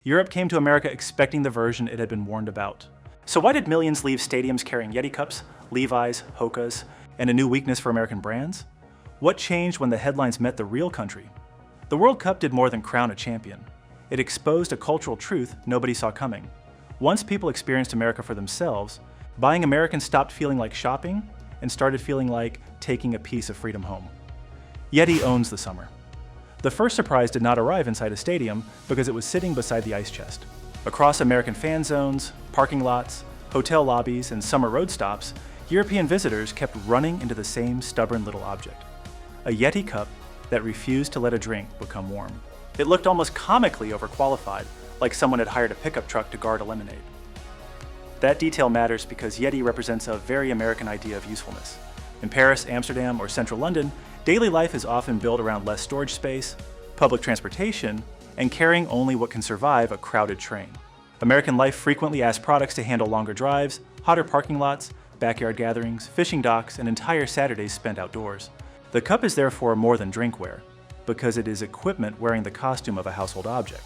Europe came to America expecting the version it had been warned about. So why did millions leave stadiums carrying Yeti cups, Levi's, Hokas, and a new weakness for American brands? What changed when the headlines met the real country? The World Cup did more than crown a champion. It exposed a cultural truth nobody saw coming. Once people experienced America for themselves, buying American stopped feeling like shopping and started feeling like taking a piece of freedom home. Yeti owns the summer. The first surprise did not arrive inside a stadium because it was sitting beside the ice chest. Across American fan zones, parking lots, hotel lobbies, and summer road stops, European visitors kept running into the same stubborn little object. A Yeti cup that refused to let a drink become warm. It looked almost comically overqualified, like someone had hired a pickup truck to guard a lemonade. That detail matters because Yeti represents a very American idea of usefulness. In Paris, Amsterdam, or central London, daily life is often built around less storage space, public transportation, and carrying only what can survive a crowded train. American life frequently asks products to handle longer drives, hotter parking lots, backyard gatherings, fishing docks, and entire Saturdays spent outdoors. The cup is therefore more than drinkware, because it is equipment wearing the costume of a household object.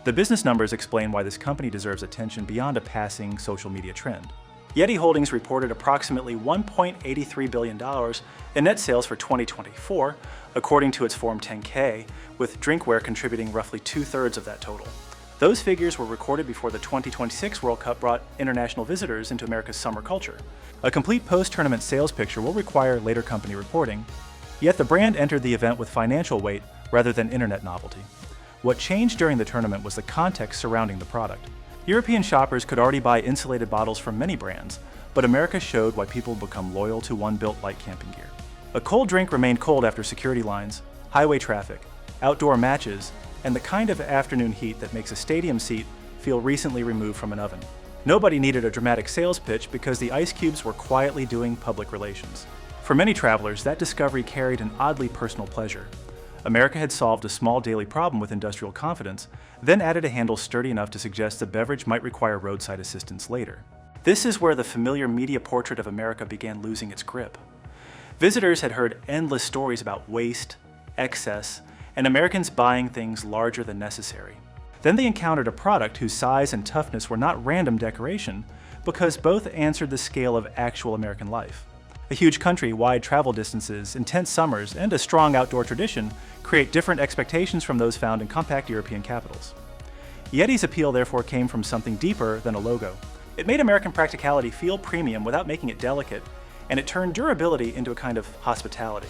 The business numbers explain why this company deserves attention beyond a passing social media trend. Yeti Holdings reported approximately $1.83 billion in net sales for 2024, according to its Form 10-K, with drinkware contributing roughly 2/3 of that total. Those figures were recorded before the 2026 World Cup brought international visitors into America's summer culture. A complete post-tournament sales picture will require later company reporting, yet the brand entered the event with financial weight rather than internet novelty. What changed during the tournament was the context surrounding the product. European shoppers could already buy insulated bottles from many brands, but America showed why people become loyal to one built like camping gear. A cold drink remained cold after security lines, highway traffic, outdoor matches, and the kind of afternoon heat that makes a stadium seat feel recently removed from an oven. Nobody needed a dramatic sales pitch because the ice cubes were quietly doing public relations. For many travelers, that discovery carried an oddly personal pleasure. America had solved a small daily problem with industrial confidence, then added a handle sturdy enough to suggest the beverage might require roadside assistance later. This is where the familiar media portrait of America began losing its grip. Visitors had heard endless stories about waste, excess, and Americans buying things larger than necessary. Then they encountered a product whose size and toughness were not random decoration, because both answered the scale of actual American life. A huge country, wide travel distances, intense summers, and a strong outdoor tradition create different expectations from those found in compact European capitals. Yeti's appeal therefore came from something deeper than a logo. It made American practicality feel premium without making it delicate, and it turned durability into a kind of hospitality.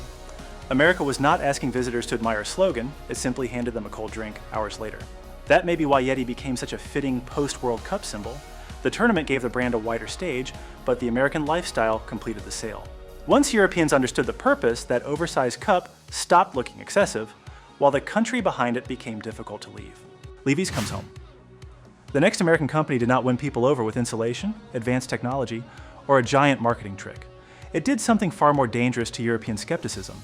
America was not asking visitors to admire a slogan, it simply handed them a cold drink hours later. That may be why Yeti became such a fitting post-World Cup symbol. The tournament gave the brand a wider stage, but the American lifestyle completed the sale. Once Europeans understood the purpose, that oversized cup stopped looking excessive, while the country behind it became difficult to leave. Levi's comes home. The next American company did not win people over with insulation, advanced technology, or a giant marketing trick. It did something far more dangerous to European skepticism.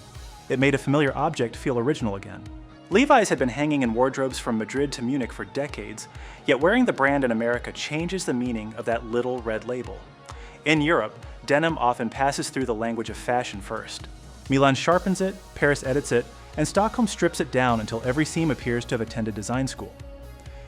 It made a familiar object feel original again. Levi's had been hanging in wardrobes from Madrid to Munich for decades, yet wearing the brand in America changes the meaning of that little red label. In Europe, denim often passes through the language of fashion first. Milan sharpens it, Paris edits it, and Stockholm strips it down until every seam appears to have attended design school.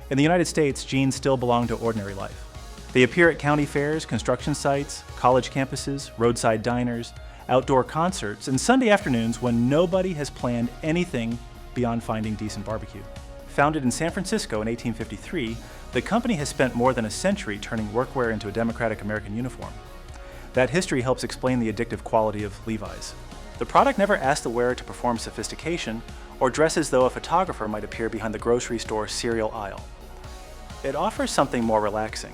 In the United States, jeans still belong to ordinary life. They appear at county fairs, construction sites, college campuses, roadside diners, outdoor concerts, and Sunday afternoons when nobody has planned anything beyond finding decent barbecue. Founded in San Francisco in 1853, the company has spent more than a century turning workwear into a democratic American uniform. That history helps explain the addictive quality of Levi's. The product never asked the wearer to perform sophistication or dress as though a photographer might appear behind the grocery store cereal aisle. It offers something more relaxing: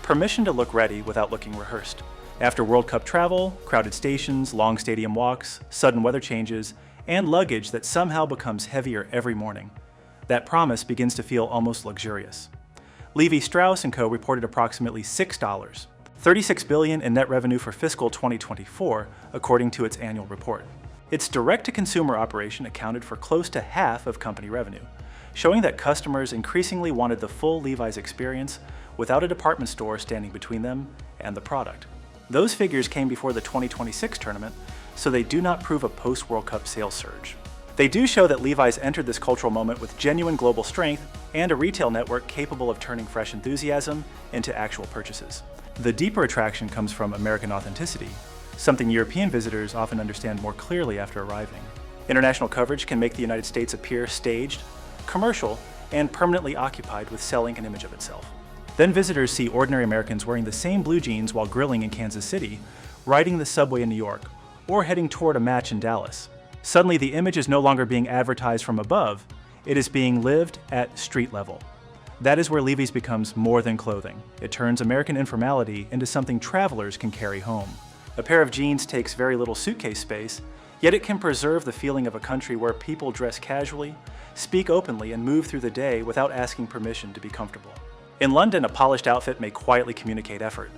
permission to look ready without looking rehearsed. After World Cup travel, crowded stations, long stadium walks, sudden weather changes, and luggage that somehow becomes heavier every morning, that promise begins to feel almost luxurious. Levi Strauss & Co. reported approximately $6, $36 billion in net revenue for fiscal 2024, according to its annual report. Its direct-to-consumer operation accounted for close to half of company revenue, showing that customers increasingly wanted the full Levi's experience without a department store standing between them and the product. Those figures came before the 2026 tournament, so they do not prove a post-World Cup sales surge. They do show that Levi's entered this cultural moment with genuine global strength and a retail network capable of turning fresh enthusiasm into actual purchases. The deeper attraction comes from American authenticity, something European visitors often understand more clearly after arriving. International coverage can make the United States appear staged, commercial, and permanently occupied with selling an image of itself. Then visitors see ordinary Americans wearing the same blue jeans while grilling in Kansas City, riding the subway in New York, or heading toward a match in Dallas. Suddenly, the image is no longer being advertised from above, it is being lived at street level. That is where Levi's becomes more than clothing. It turns American informality into something travelers can carry home. A pair of jeans takes very little suitcase space, yet it can preserve the feeling of a country where people dress casually, speak openly, and move through the day without asking permission to be comfortable. In London, a polished outfit may quietly communicate effort.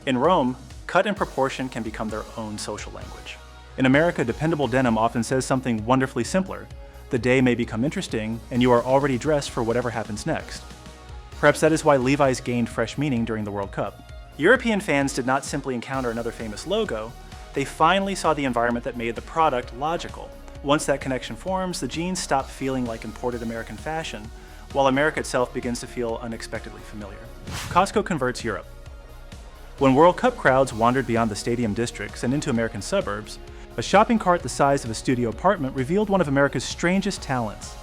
In Rome, cut and proportion can become their own social language. In America, dependable denim often says something wonderfully simpler. The day may become interesting, and you are already dressed for whatever happens next. Perhaps that is why Levi's gained fresh meaning during the World Cup. European fans did not simply encounter another famous logo, they finally saw the environment that made the product logical. Once that connection forms, the jeans stop feeling like imported American fashion, while America itself begins to feel unexpectedly familiar. Costco converts Europe. When World Cup crowds wandered beyond the stadium districts and into American suburbs, a shopping cart the size of a studio apartment revealed one of America's strangest talents.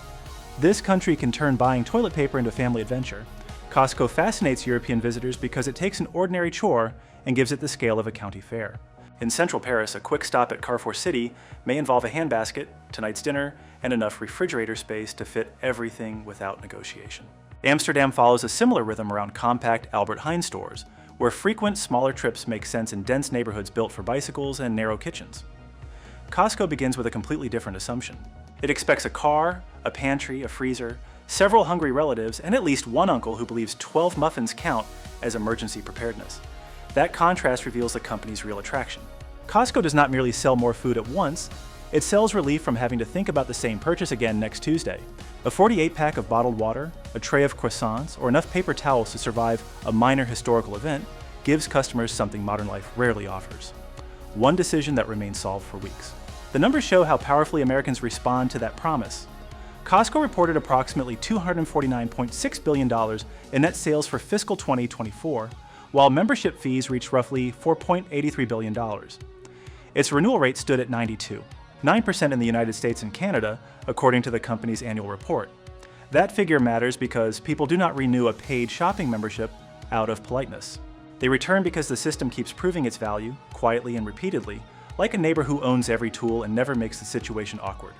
This country can turn buying toilet paper into a family adventure. Costco fascinates European visitors because it takes an ordinary chore and gives it the scale of a county fair. In central Paris, a quick stop at Carrefour City may involve a handbasket, tonight's dinner, and enough refrigerator space to fit everything without negotiation. Amsterdam follows a similar rhythm around compact Albert Heijn stores, where frequent smaller trips make sense in dense neighborhoods built for bicycles and narrow kitchens. Costco begins with a completely different assumption. It expects a car, a pantry, a freezer, several hungry relatives, and at least one uncle who believes 12 muffins count as emergency preparedness. That contrast reveals the company's real attraction. Costco does not merely sell more food at once, it sells relief from having to think about the same purchase again next Tuesday. A 48-pack of bottled water, a tray of croissants, or enough paper towels to survive a minor historical event gives customers something modern life rarely offers. One decision that remains solved for weeks. The numbers show how powerfully Americans respond to that promise. Costco reported approximately $249.6 billion in net sales for fiscal 2024, while membership fees reached roughly $4.83 billion. Its renewal rate stood at 9% in the United States and Canada, according to the company's annual report. That figure matters because people do not renew a paid shopping membership out of politeness. They return because the system keeps proving its value, quietly and repeatedly, like a neighbor who owns every tool and never makes the situation awkward.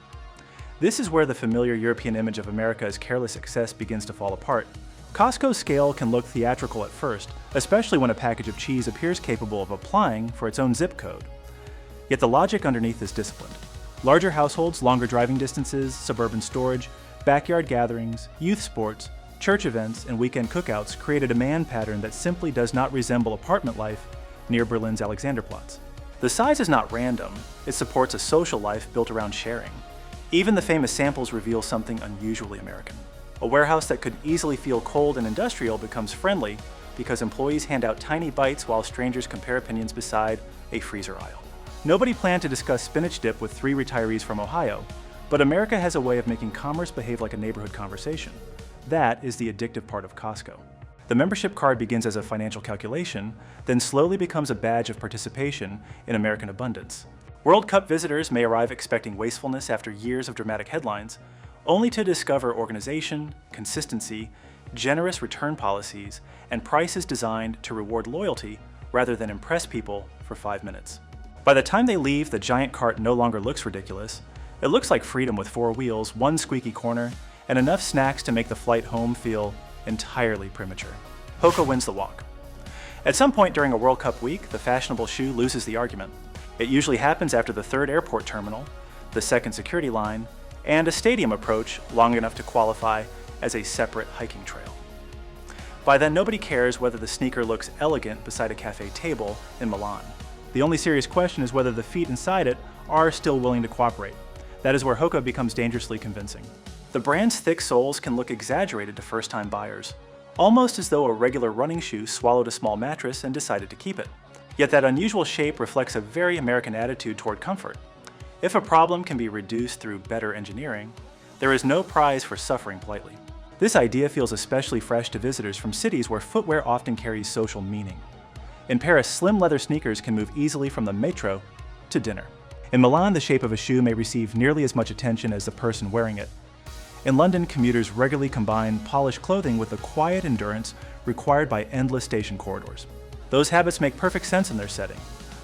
This is where the familiar European image of America as careless excess begins to fall apart. Costco's scale can look theatrical at first, especially when a package of cheese appears capable of applying for its own zip code. Yet the logic underneath is disciplined. Larger households, longer driving distances, suburban storage, backyard gatherings, youth sports, church events, and weekend cookouts create a demand pattern that simply does not resemble apartment life near Berlin's Alexanderplatz. The size is not random, it supports a social life built around sharing. Even the famous samples reveal something unusually American. A warehouse that could easily feel cold and industrial becomes friendly because employees hand out tiny bites while strangers compare opinions beside a freezer aisle. Nobody planned to discuss spinach dip with 3 retirees from Ohio, but America has a way of making commerce behave like a neighborhood conversation. That is the addictive part of Costco. The membership card begins as a financial calculation, then slowly becomes a badge of participation in American abundance. World Cup visitors may arrive expecting wastefulness after years of dramatic headlines, only to discover organization, consistency, generous return policies, and prices designed to reward loyalty rather than impress people for 5 minutes. By the time they leave, the giant cart no longer looks ridiculous. It looks like freedom with 4 wheels, 1 squeaky corner, and enough snacks to make the flight home feel entirely premature. Hoka wins the walk. At some point during a World Cup week, the fashionable shoe loses the argument. It usually happens after the 3rd airport terminal, the 2nd security line, and a stadium approach long enough to qualify as a separate hiking trail. By then, nobody cares whether the sneaker looks elegant beside a cafe table in Milan. The only serious question is whether the feet inside it are still willing to cooperate. That is where Hoka becomes dangerously convincing. The brand's thick soles can look exaggerated to first-time buyers, almost as though a regular running shoe swallowed a small mattress and decided to keep it. Yet that unusual shape reflects a very American attitude toward comfort. If a problem can be reduced through better engineering, there is no prize for suffering politely. This idea feels especially fresh to visitors from cities where footwear often carries social meaning. In Paris, slim leather sneakers can move easily from the metro to dinner. In Milan, the shape of a shoe may receive nearly as much attention as the person wearing it. In London, commuters regularly combine polished clothing with the quiet endurance required by endless station corridors. Those habits make perfect sense in their setting,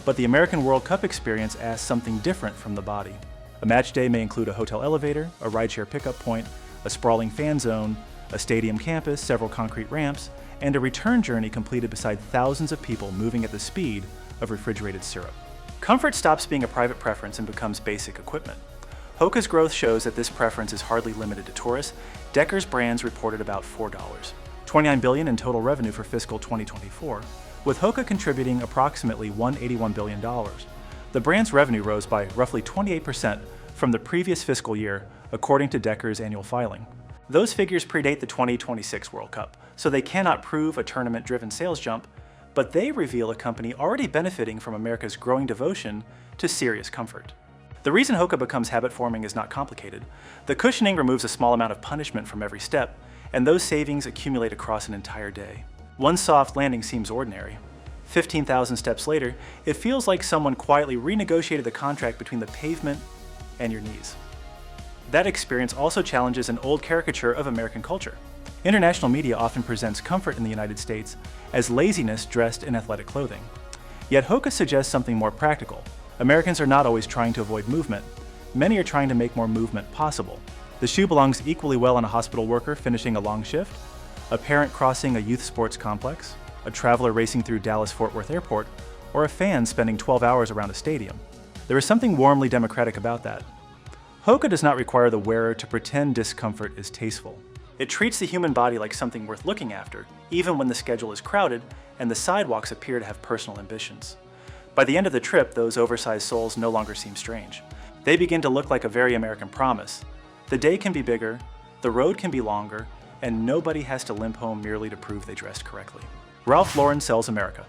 but the American World Cup experience asks something different from the body. A match day may include a hotel elevator, a rideshare pickup point, a sprawling fan zone, a stadium campus, several concrete ramps, and a return journey completed beside thousands of people moving at the speed of refrigerated syrup. Comfort stops being a private preference and becomes basic equipment. Hoka's growth shows that this preference is hardly limited to tourists. Decker's brands reported about $4. $29 billion in total revenue for fiscal 2024, with Hoka contributing approximately $181 billion. The brand's revenue rose by roughly 28% from the previous fiscal year, according to Decker's annual filing. Those figures predate the 2026 World Cup, so they cannot prove a tournament-driven sales jump, but they reveal a company already benefiting from America's growing devotion to serious comfort. The reason Hoka becomes habit-forming is not complicated. The cushioning removes a small amount of punishment from every step, and those savings accumulate across an entire day. One soft landing seems ordinary. 15,000 steps later, it feels like someone quietly renegotiated the contract between the pavement and your knees. That experience also challenges an old caricature of American culture. International media often presents comfort in the United States as laziness dressed in athletic clothing. Yet Hoka suggests something more practical. Americans are not always trying to avoid movement. Many are trying to make more movement possible. The shoe belongs equally well on a hospital worker finishing a long shift, a parent crossing a youth sports complex, a traveler racing through Dallas-Fort Worth Airport, or a fan spending 12 hours around a stadium. There is something warmly democratic about that. Hoka does not require the wearer to pretend discomfort is tasteful. It treats the human body like something worth looking after, even when the schedule is crowded and the sidewalks appear to have personal ambitions. By the end of the trip, those oversized soles no longer seem strange. They begin to look like a very American promise. The day can be bigger, the road can be longer, and nobody has to limp home merely to prove they dressed correctly. Ralph Lauren sells America.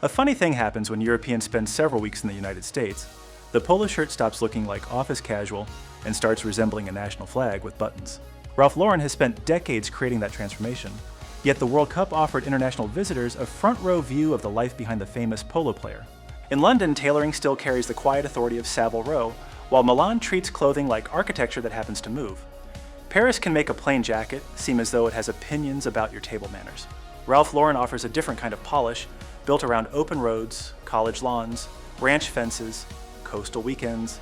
A funny thing happens when Europeans spend several weeks in the United States. The polo shirt stops looking like office casual and starts resembling a national flag with buttons. Ralph Lauren has spent decades creating that transformation, yet the World Cup offered international visitors a front-row view of the life behind the famous polo player. In London, tailoring still carries the quiet authority of Savile Row, while Milan treats clothing like architecture that happens to move. Paris can make a plain jacket seem as though it has opinions about your table manners. Ralph Lauren offers a different kind of polish, built around open roads, college lawns, ranch fences, coastal weekends,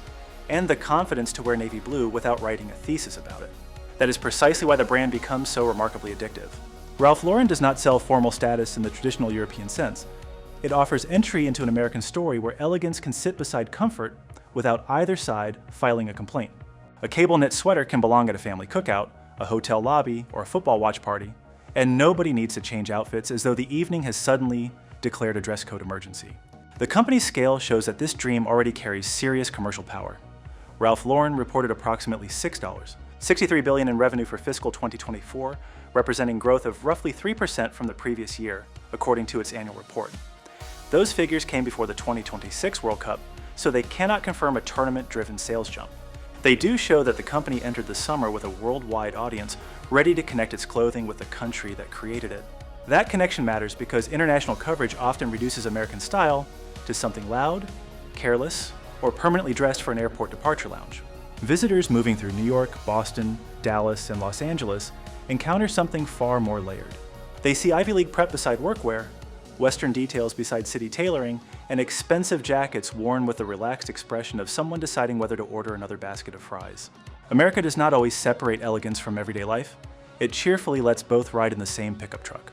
and the confidence to wear navy blue without writing a thesis about it. That is precisely why the brand becomes so remarkably addictive. Ralph Lauren does not sell formal status in the traditional European sense. It offers entry into an American story where elegance can sit beside comfort without either side filing a complaint. A cable knit sweater can belong at a family cookout, a hotel lobby, or a football watch party, and nobody needs to change outfits as though the evening has suddenly declared a dress code emergency. The company's scale shows that this dream already carries serious commercial power. Ralph Lauren reported approximately $63 billion in revenue for fiscal 2024, representing growth of roughly 3% from the previous year, according to its annual report. Those figures came before the 2026 World Cup, so they cannot confirm a tournament-driven sales jump. They do show that the company entered the summer with a worldwide audience ready to connect its clothing with the country that created it. That connection matters because international coverage often reduces American style to something loud, careless, or permanently dressed for an airport departure lounge. Visitors moving through New York, Boston, Dallas, and Los Angeles encounter something far more layered. They see Ivy League prep beside workwear, Western details beside city tailoring, and expensive jackets worn with the relaxed expression of someone deciding whether to order another basket of fries. America does not always separate elegance from everyday life. It cheerfully lets both ride in the same pickup truck.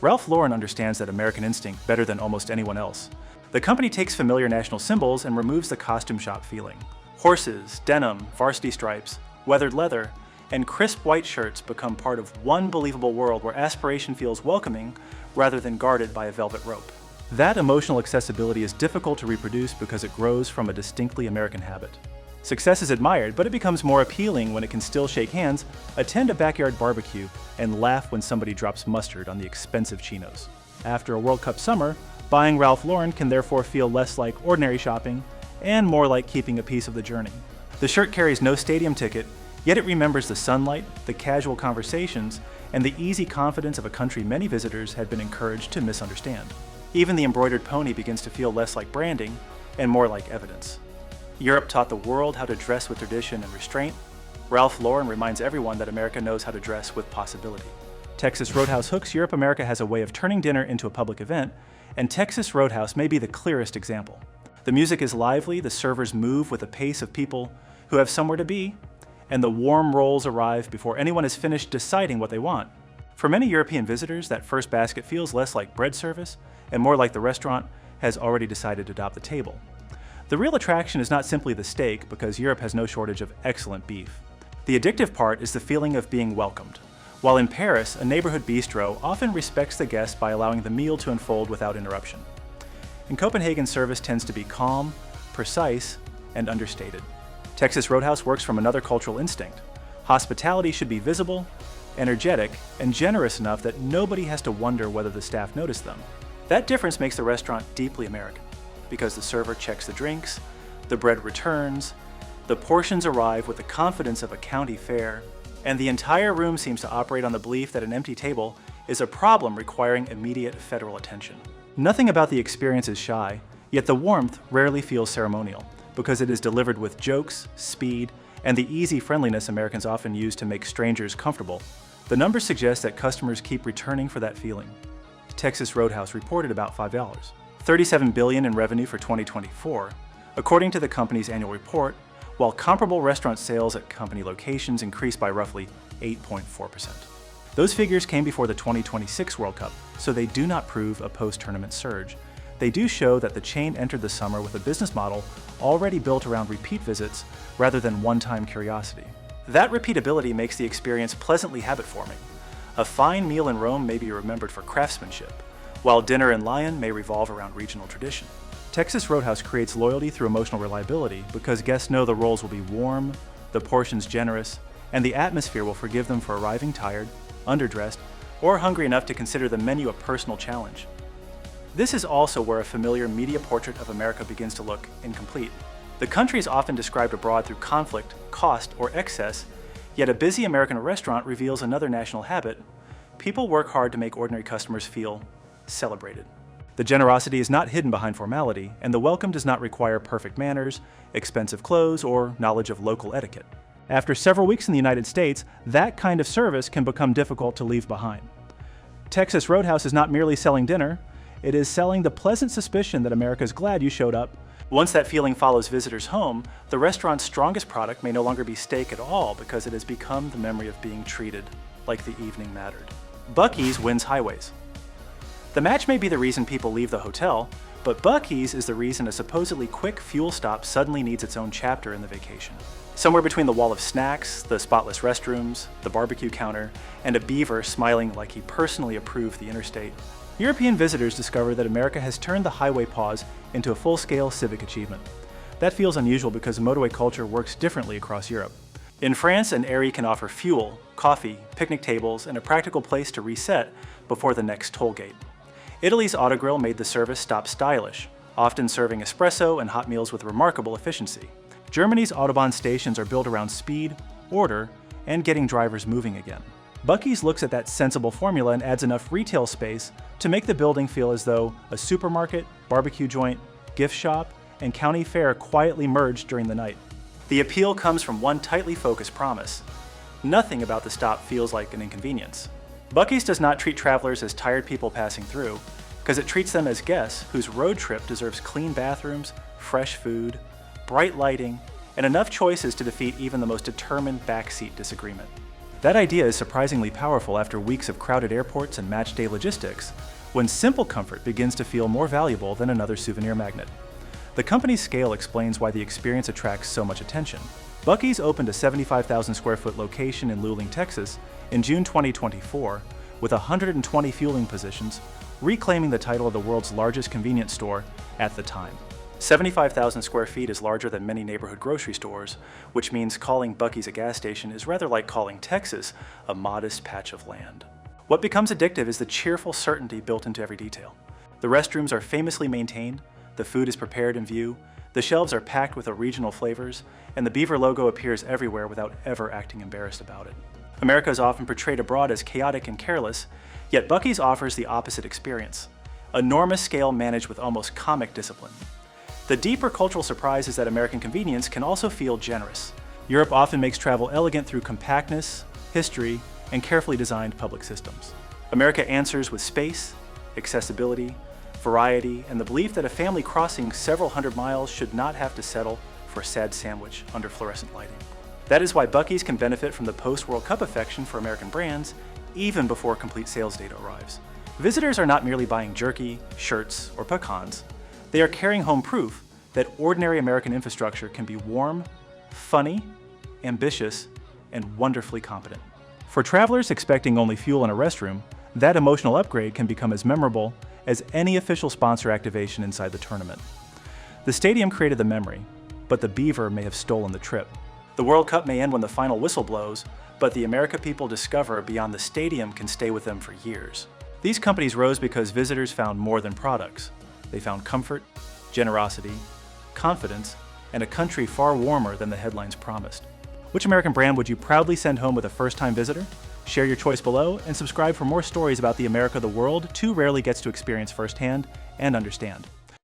Ralph Lauren understands that American instinct better than almost anyone else. The company takes familiar national symbols and removes the costume shop feeling. Horses, denim, varsity stripes, weathered leather, and crisp white shirts become part of one believable world where aspiration feels welcoming rather than guarded by a velvet rope. That emotional accessibility is difficult to reproduce because it grows from a distinctly American habit. Success is admired, but it becomes more appealing when it can still shake hands, attend a backyard barbecue, and laugh when somebody drops mustard on the expensive chinos. After a World Cup summer, buying Ralph Lauren can therefore feel less like ordinary shopping and more like keeping a piece of the journey. The shirt carries no stadium ticket, yet it remembers the sunlight, the casual conversations, and the easy confidence of a country many visitors had been encouraged to misunderstand. Even the embroidered pony begins to feel less like branding and more like evidence. Europe taught the world how to dress with tradition and restraint. Ralph Lauren reminds everyone that America knows how to dress with possibility. Texas Roadhouse hooks Europe America has a way of turning dinner into a public event, and Texas Roadhouse may be the clearest example. The music is lively, the servers move with the pace of people who have somewhere to be, and the warm rolls arrive before anyone has finished deciding what they want. For many European visitors, that first basket feels less like bread service and more like the restaurant has already decided to adopt the table. The real attraction is not simply the steak, because Europe has no shortage of excellent beef. The addictive part is the feeling of being welcomed. While in Paris, a neighborhood bistro often respects the guest by allowing the meal to unfold without interruption. In Copenhagen, service tends to be calm, precise, and understated. Texas Roadhouse works from another cultural instinct. Hospitality should be visible, energetic, and generous enough that nobody has to wonder whether the staff noticed them. That difference makes the restaurant deeply American, because the server checks the drinks, the bread returns, the portions arrive with the confidence of a county fair, and the entire room seems to operate on the belief that an empty table is a problem requiring immediate federal attention. Nothing about the experience is shy, yet the warmth rarely feels ceremonial, because it is delivered with jokes, speed, and the easy friendliness Americans often use to make strangers comfortable. The numbers suggest that customers keep returning for that feeling. Texas Roadhouse reported about $5. $37 billion in revenue for 2024, according to the company's annual report, while comparable restaurant sales at company locations increased by roughly 8.4%. Those figures came before the 2026 World Cup, so they do not prove a post-tournament surge. They do show that the chain entered the summer with a business model already built around repeat visits rather than one-time curiosity. That repeatability makes the experience pleasantly habit-forming. A fine meal in Rome may be remembered for craftsmanship, while dinner in Lyon may revolve around regional tradition. Texas Roadhouse creates loyalty through emotional reliability because guests know the rolls will be warm, the portions generous, and the atmosphere will forgive them for arriving tired, underdressed, or hungry enough to consider the menu a personal challenge. This is also where a familiar media portrait of America begins to look incomplete. The country is often described abroad through conflict, cost, or excess, yet a busy American restaurant reveals another national habit. People work hard to make ordinary customers feel celebrated. The generosity is not hidden behind formality, and the welcome does not require perfect manners, expensive clothes, or knowledge of local etiquette. After several weeks in the United States, that kind of service can become difficult to leave behind. Texas Roadhouse is not merely selling dinner, it is selling the pleasant suspicion that America is glad you showed up. Once that feeling follows visitors home, the restaurant's strongest product may no longer be steak at all because it has become the memory of being treated like the evening mattered. Buc-ee's wins highways. The match may be the reason people leave the hotel, but Buc-ee's is the reason a supposedly quick fuel stop suddenly needs its own chapter in the vacation. Somewhere between the wall of snacks, the spotless restrooms, the barbecue counter, and a beaver smiling like he personally approved the interstate, European visitors discover that America has turned the highway pause into a full-scale civic achievement. That feels unusual because motorway culture works differently across Europe. In France, an area can offer fuel, coffee, picnic tables, and a practical place to reset before the next toll gate. Italy's autogrill made the service stop stylish, often serving espresso and hot meals with remarkable efficiency. Germany's Autobahn stations are built around speed, order, and getting drivers moving again. Buc-ee's looks at that sensible formula and adds enough retail space to make the building feel as though a supermarket, barbecue joint, gift shop, and county fair quietly merged during the night. The appeal comes from one tightly focused promise. Nothing about the stop feels like an inconvenience. Buc-ee's does not treat travelers as tired people passing through, because it treats them as guests whose road trip deserves clean bathrooms, fresh food, bright lighting, and enough choices to defeat even the most determined backseat disagreement. That idea is surprisingly powerful after weeks of crowded airports and match-day logistics, when simple comfort begins to feel more valuable than another souvenir magnet. The company's scale explains why the experience attracts so much attention. Buc-ee's opened a 75,000 square foot location in Luling, Texas in June 2024 with 120 fueling positions, reclaiming the title of the world's largest convenience store at the time. 75,000 square feet is larger than many neighborhood grocery stores, which means calling Buc-ee's a gas station is rather like calling Texas a modest patch of land. What becomes addictive is the cheerful certainty built into every detail. The restrooms are famously maintained, the food is prepared in view, The shelves are packed with regional flavors, and the beaver logo appears everywhere without ever acting embarrassed about it. America is often portrayed abroad as chaotic and careless, yet Buc-ee's offers the opposite experience. Enormous scale managed with almost comic discipline. The deeper cultural surprise is that American convenience can also feel generous. Europe often makes travel elegant through compactness, history, and carefully designed public systems. America answers with space, accessibility, variety, and the belief that a family crossing several hundred miles should not have to settle for a sad sandwich under fluorescent lighting. That is why Buc-ee's can benefit from the post-World Cup affection for American brands even before complete sales data arrives. Visitors are not merely buying jerky, shirts, or pecans. They are carrying home proof that ordinary American infrastructure can be warm, funny, ambitious, and wonderfully competent. For travelers expecting only fuel and a restroom, that emotional upgrade can become as memorable as any official sponsor activation inside the tournament. The stadium created the memory, but the beaver may have stolen the trip. The World Cup may end when the final whistle blows, but the America people discover beyond the stadium can stay with them for years. These companies rose because visitors found more than products. They found comfort, generosity, confidence, and a country far warmer than the headlines promised. Which American brand would you proudly send home with a first-time visitor? Share your choice below and subscribe for more stories about the America the world too rarely gets to experience firsthand and understand.